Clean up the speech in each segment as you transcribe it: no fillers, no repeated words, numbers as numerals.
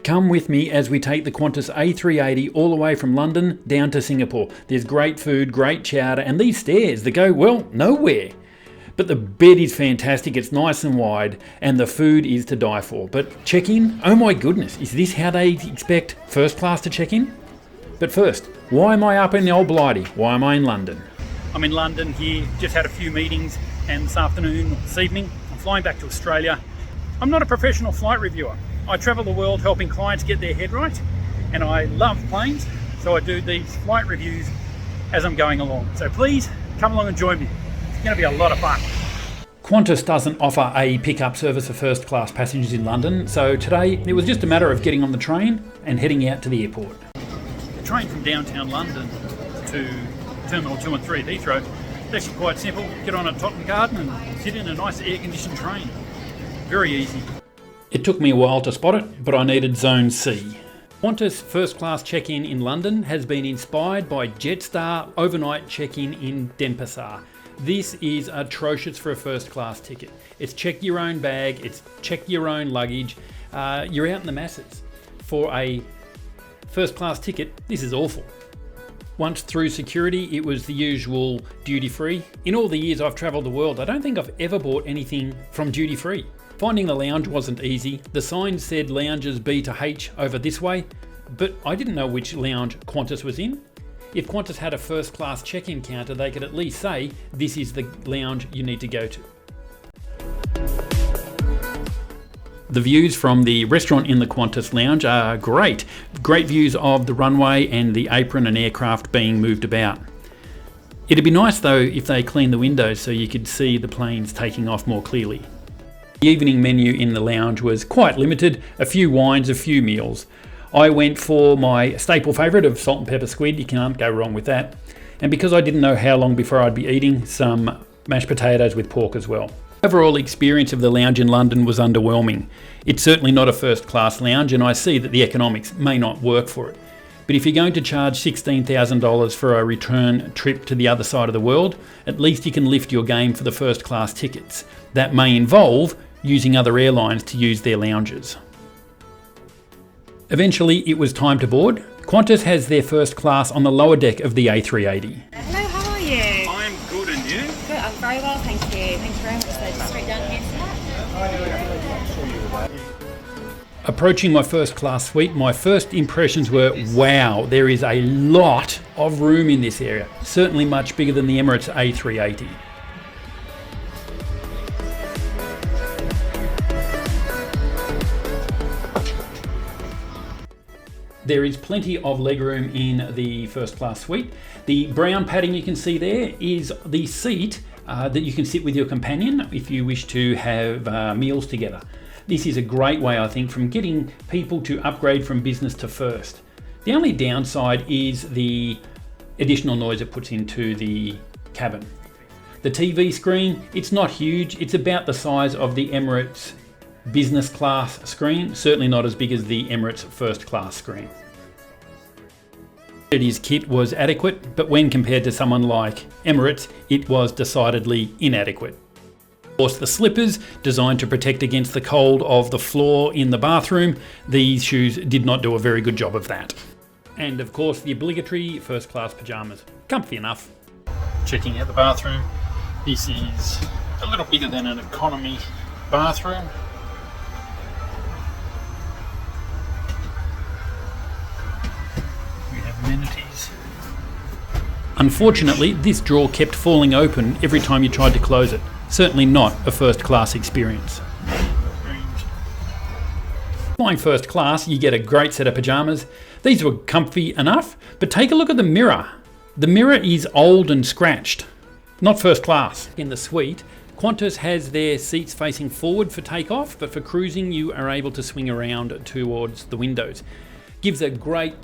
Come with me as we take the Qantas A380 all the way from London down to Singapore. There's great food, great chowder, and these stairs that go, well, nowhere. But the bed is fantastic, it's nice and wide, and the food is to die for. But check-in? Oh my goodness, is this how they expect first class to check in? But first, why am I up in the old Blighty? Why am I in London? I'm in London here, just had a few meetings, and this afternoon, this evening, I'm flying back to Australia. I'm not a professional flight reviewer. I travel the world helping clients get their head right, and I love planes, so I do these flight reviews as I'm going along. So please, come along and join me. It's going to be a lot of fun. Qantas doesn't offer a pickup service for first class passengers in London, so today it was just a matter of getting on the train and heading out to the airport. The train from downtown London to Terminal 2 and 3 at Heathrow is actually quite simple. Get on at Tottenham Garden and sit in a nice air-conditioned train. Very easy. It took me a while to spot it, but I needed Zone C. Qantas First Class check-in in London has been inspired by Jetstar overnight check-in in Denpasar. This is atrocious for a first class ticket. It's check your own bag, it's check your own luggage. You're out in the masses. For a first class ticket, this is awful. Once through security, it was the usual duty free. In all the years I've travelled the world, I don't think I've ever bought anything from duty free. Finding the lounge wasn't easy. The sign said lounges B to H over this way, but I didn't know which lounge Qantas was in. If Qantas had a first class check-in counter, they could at least say, this is the lounge you need to go to. The views from the restaurant in the Qantas lounge are great. Great views of the runway and the apron and aircraft being moved about. It'd be nice though if they cleaned the windows so you could see the planes taking off more clearly. The evening menu in the lounge was quite limited, a few wines, a few meals. I went for my staple favourite of salt and pepper squid, you can't go wrong with that. And because I didn't know how long before I'd be eating, some mashed potatoes with pork as well. Overall experience of the lounge in London was underwhelming. It's certainly not a first class lounge, and I see that the economics may not work for it. But if you're going to charge $16,000 for a return trip to the other side of the world, at least you can lift your game for the first class tickets. That may involve using other airlines to use their lounges. Eventually it was time to board. Qantas has their first class on the lower deck of the A380. Hello, how are you? I'm good, and you? Good, I'm very well, thank you. Thank you very much. So just straight down here to that. Approaching my first class suite, my first impressions were, wow, there is a lot of room in this area. Certainly much bigger than the Emirates A380. There is plenty of legroom in the first class suite. The brown padding you can see there is the seat that you can sit with your companion if you wish to have meals together. This is a great way, I think, from getting people to upgrade from business to first. The only downside is the additional noise it puts into the cabin. The TV screen, it's not huge. It's about the size of the Emirates business class screen, certainly not as big as the Emirates first class screen. His kit was adequate, but when compared to someone like Emirates, it was decidedly inadequate. Of course, the slippers, designed to protect against the cold of the floor in the bathroom, these shoes did not do a very good job of that. And of course, the obligatory first class pyjamas, comfy enough. Checking out the bathroom, this is a little bigger than an economy bathroom. Amenities. Unfortunately, this drawer kept falling open every time you tried to close it. Certainly not a first class experience. Flying first class, you get a great set of pyjamas. These were comfy enough, but take a look at the mirror. The mirror is old and scratched. Not first class. In the suite, Qantas has their seats facing forward for takeoff, but for cruising you are able to swing around towards the windows. Gives a great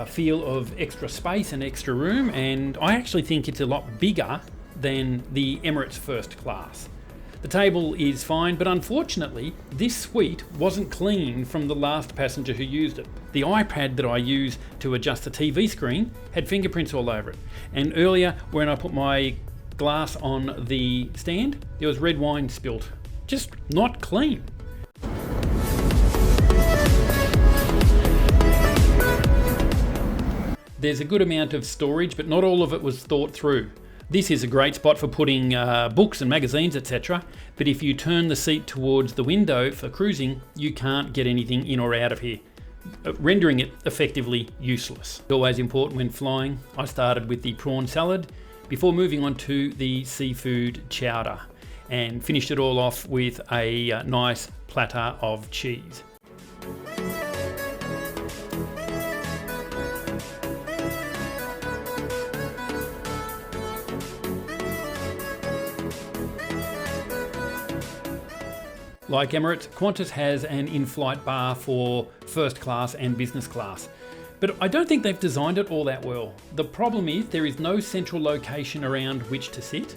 feel of extra space and extra room, and I actually think it's a lot bigger than the Emirates First Class. The table is fine, but unfortunately this suite wasn't clean from the last passenger who used it. The iPad that I use to adjust the TV screen had fingerprints all over it, and earlier when I put my glass on the stand there was red wine spilt. Just not clean. There's a good amount of storage, but not all of it was thought through. This is a great spot for putting books and magazines, etc. But if you turn the seat towards the window for cruising, you can't get anything in or out of here, rendering it effectively useless. Always important when flying. I started with the prawn salad before moving on to the seafood chowder and finished it all off with a nice platter of cheese. Like Emirates, Qantas has an in-flight bar for first class and business class. But I don't think they've designed it all that well. The problem is there is no central location around which to sit.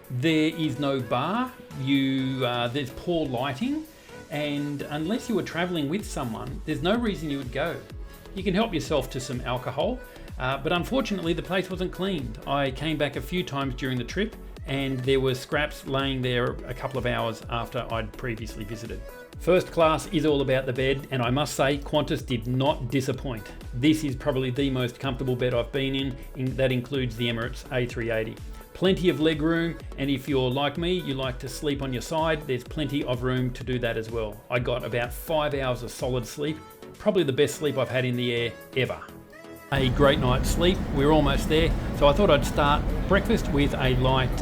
There is no bar, there's poor lighting, and unless you were travelling with someone, there's no reason you would go. You can help yourself to some alcohol, but unfortunately the place wasn't cleaned. I came back a few times during the trip and there were scraps laying there a couple of hours after I'd previously visited. First class is all about the bed, and I must say Qantas did not disappoint. This is probably the most comfortable bed I've been in. That includes the Emirates A380. Plenty of leg room, and if you're like me, you like to sleep on your side, there's plenty of room to do that as well. I got about 5 hours of solid sleep, probably the best sleep I've had in the air ever. A great night's sleep. We're almost there, so I thought I'd start breakfast with a light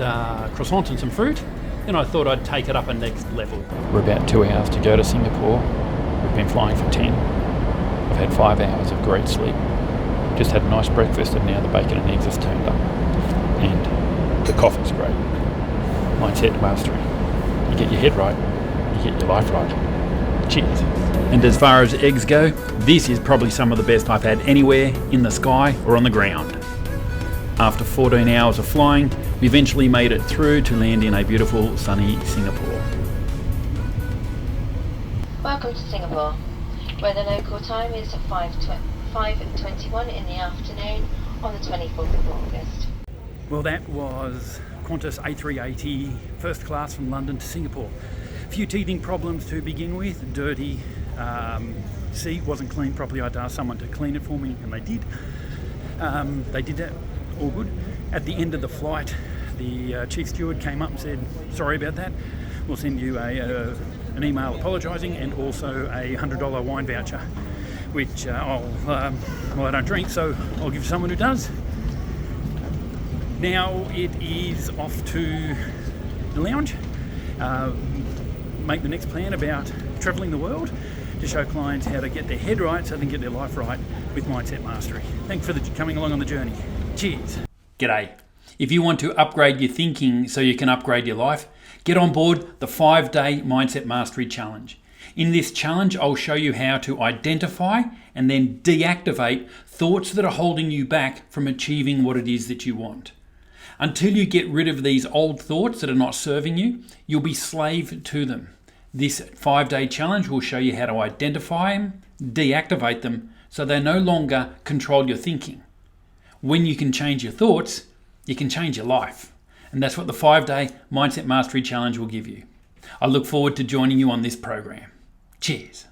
croissant and some fruit. Then I thought I'd take it up a next level. We're about 2 hours to go to Singapore. We've been flying for 10. I've had 5 hours of great sleep. Just had a nice breakfast, and now the bacon and eggs has turned up. And the coffee's great. Mindset mastery. You get your head right, you get your life right. Cheers. And as far as eggs go, this is probably some of the best I've had anywhere in the sky or on the ground. After 14 hours of flying, we eventually made it through to land in a beautiful sunny Singapore. Welcome to Singapore, where the local time is 5:21 in the afternoon on the 24th of August. Well, that was Qantas A380 First Class from London to Singapore. A few teething problems to begin with. Dirty seat, wasn't cleaned properly. I had to ask someone to clean it for me, and they did. They did that, all good. At the end of the flight, the chief steward came up and said, sorry about that. We'll send you an email apologising and also a $100 wine voucher, which I don't drink, so I'll give someone who does. Now it is off to the lounge. Make the next plan about travelling the world to show clients how to get their head right so they can get their life right with mindset mastery. Thanks for coming along on the journey. Cheers. G'day. If you want to upgrade your thinking so you can upgrade your life, get on board the 5-day Mindset Mastery Challenge. In this challenge, I'll show you how to identify and then deactivate thoughts that are holding you back from achieving what it is that you want. Until you get rid of these old thoughts that are not serving you, you'll be slave to them. This 5-day challenge will show you how to identify them, deactivate them, so they no longer control your thinking. When you can change your thoughts, you can change your life. And that's what the 5-day Mindset Mastery Challenge will give you. I look forward to joining you on this program. Cheers.